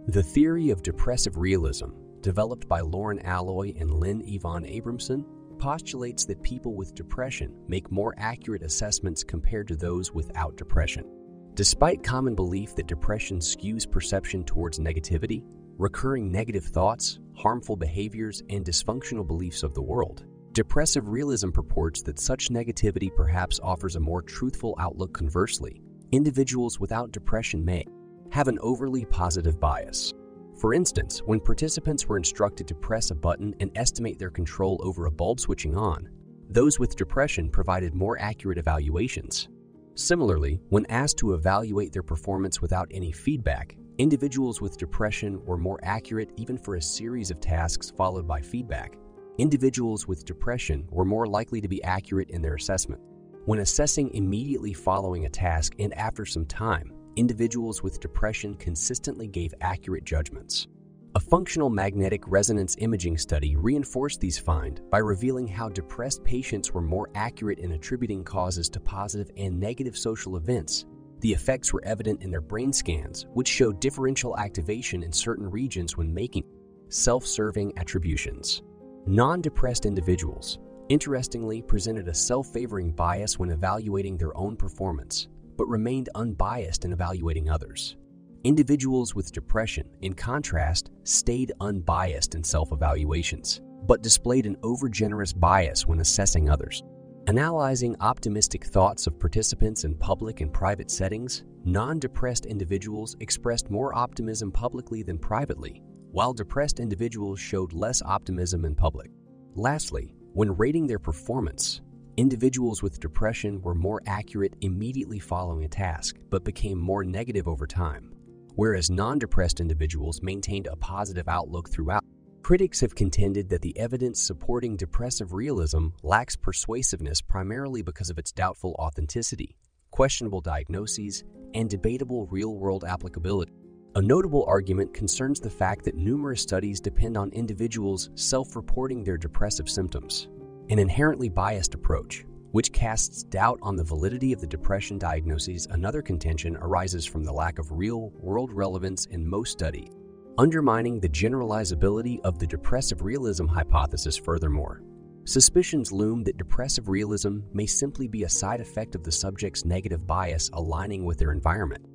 The theory of depressive realism, developed by Lauren Alloy and Lynn Yvonne Abramson, postulates that people with depression make more accurate assessments compared to those without depression. Despite common belief that depression skews perception towards negativity, recurring negative thoughts, harmful behaviors, and dysfunctional beliefs of the world, depressive realism purports that such negativity perhaps offers a more truthful outlook. Conversely, individuals without depression may have an overly positive bias. For instance, when participants were instructed to press a button and estimate their control over a bulb switching on, those with depression provided more accurate evaluations. Similarly, when asked to evaluate their performance without any feedback, individuals with depression were more accurate even for a series of tasks followed by feedback. Individuals with depression were more likely to be accurate in their assessment. When assessing immediately following a task and after some time, individuals with depression consistently gave accurate judgments. A functional magnetic resonance imaging study reinforced these finds by revealing how depressed patients were more accurate in attributing causes to positive and negative social events. The effects were evident in their brain scans, which showed differential activation in certain regions when making self-serving attributions. Non-depressed individuals, interestingly, presented a self-favoring bias when evaluating their own performance, but remained unbiased in evaluating others. Individuals with depression, in contrast, stayed unbiased in self-evaluations, but displayed an overgenerous bias when assessing others. Analyzing optimistic thoughts of participants in public and private settings, non-depressed individuals expressed more optimism publicly than privately, while depressed individuals showed less optimism in public. Lastly, when rating their performance, individuals with depression were more accurate immediately following a task, but became more negative over time, whereas non-depressed individuals maintained a positive outlook throughout. Critics have contended that the evidence supporting depressive realism lacks persuasiveness primarily because of its doubtful authenticity, questionable diagnoses, and debatable real-world applicability. A notable argument concerns the fact that numerous studies depend on individuals self-reporting their depressive symptoms, an inherently biased approach, which casts doubt on the validity of the depression diagnoses. Another contention arises from the lack of real-world relevance in most studies, undermining the generalizability of the depressive realism hypothesis. Furthermore, suspicions loom that depressive realism may simply be a side effect of the subject's negative bias aligning with their environment.